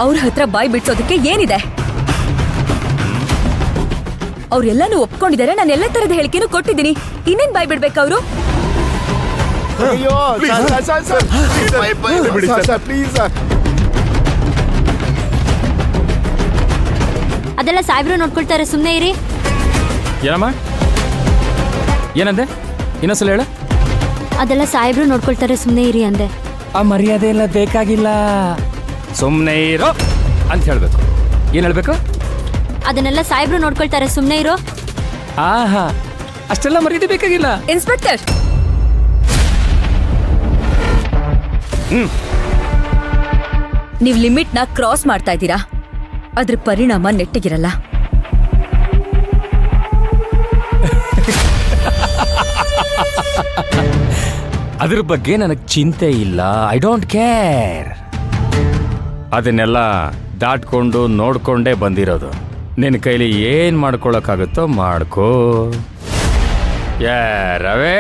ಅವ್ರ ಹತ್ರ ಬಾಯ್ ಬಿಡ್ಸೋದಕ್ಕೆ ಏನಿದೆ? ಅವ್ರೆಲ್ಲಾನು ಒಪ್ಕೊಂಡಿದ್ದಾರೆ, ನಾನು ಎಲ್ಲ ತರದ ಹೇಳಿಕೆನೂ ಕೊಟ್ಟಿದ್ದೀನಿ. ಇನ್ನೇನ್ ಬಾಯ್ ಬಿಡ್ಬೇಕು ಅವರು? ಅಯ್ಯೋ ಪ್ಲೀಸ್. ಅದೆಲ್ಲ ಸಾಹೇಬ್ರು ನೋಡ್ಕೊಳ್ತಾರೆ, ಸುಮ್ಮನೆ ಇರಿ. ಏನಮ್ಮ ಏನಂದೆ? ಇನ್ನೊಂದ್ಸಲ ಹೇಳ. ಅದೆಲ್ಲ ಸಾಹೇಬ್ರು ನೋಡ್ಕೊಳ್ತಾರೆ, ಸುಮ್ಮನೆ ಇರಿ ಅಂದೆ. ಆ ಮರ್ಯಾದೆ ಎಲ್ಲ ಬೇಕಾಗಿಲ್ಲ, ಸುಮ್ಮನೆ ಇರೋ ಅಂತ ಹೇಳ್ಬೇಕು. ಏನ್ ಹೇಳ್ಬೇಕು? ಅದನ್ನೆಲ್ಲ ಸಾಹೇಬ್ರು ನೋಡ್ಕೊಳ್ತಾರೆ, ಸುಮ್ಮನೆ ಇರೋ. ಆಹಾ, ಅಷ್ಟೆಲ್ಲ ಮರ್ಯಾದೆ ಬೇಕಾಗಿಲ್ಲ. ಇನ್ಸ್ಪೆಕ್ಟರ್, ನೀವು ಲಿಮಿಟ್ ನ ಕ್ರಾಸ್ ಮಾಡ್ತಾ ಇದ್ದೀರಾ. ಅದ್ರ ಪರಿಣಾಮ ನೆಟ್ಟಿಗಿರಲ್ಲ. ಅದ್ರ ಬಗ್ಗೆ ನನಗೆ ಚಿಂತೆ ಇಲ್ಲ. I don't care. ಅದನ್ನೆಲ್ಲ ದಾಟ್ಕೊಂಡು ನೋಡ್ಕೊಂಡೇ ಬಂದಿರೋದು. ನಿನ್ನ ಕೈಲಿ ಏನ್ ಮಾಡ್ಕೊಳಕ್ಕಾಗುತ್ತೋ ಮಾಡ್ಕೋ. ರವೇ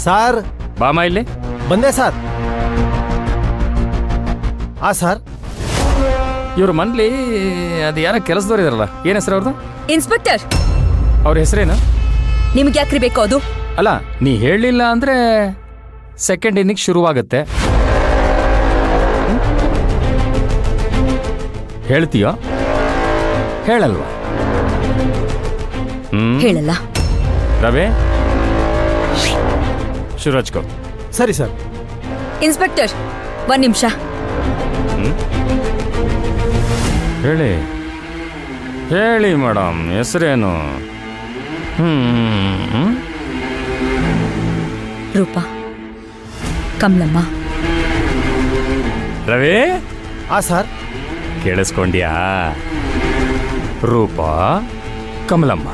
ಸರ್, ಬಾಮ ಇಲ್ಲಿ ಬಂದೆ ಸರ್. ಸರ್, ಇವ್ರ ಮನ್ಲಿ ಅದು ಯಾರೋ ಕೆಲಸದವ್ರು ಇದಾರಲ್ಲ, ಏನ್ ಹೆಸರು ಅವ್ರದ್ದು? ಇನ್ಸ್ಪೆಕ್ಟರ್, ಅವ್ರ ಹೆಸರೇನು? ನಿಮ್ಗೆ ಯಾಕ್ರಿ ಬೇಕು ಅದು? ಅಲ್ಲ, ನೀ ಹೇಳಲಿಲ್ಲ ಅಂದ್ರೆ ಸೆಕೆಂಡ್ ಇನ್ನಿಂಗ್ ಶುರುವಾಗುತ್ತೆ. ಹೇಳ್ತೀಯೋ ಹೇಳಲ್ವಾ? ಹೇಳಲ್ಲ. ರವೇ, ಶುರು ಹಚ್ಕೋ. ಸರಿ ಸರ್. ಇನ್ಸ್ಪೆಕ್ಟರ್, ಒಂದ್ ನಿಮಿಷ. ಹೇಳಿ ಹೇಳಿ ಮೇಡಮ್, ಹೆಸರೇನು? ರೂಪಾ, ಕಮಲಮ್ಮ. ರವಿ, ಸರ್. ಕೇಳಿಸ್ಕೊಂಡ್ಯಾ? ರೂಪಾ, ಕಮಲಮ್ಮ.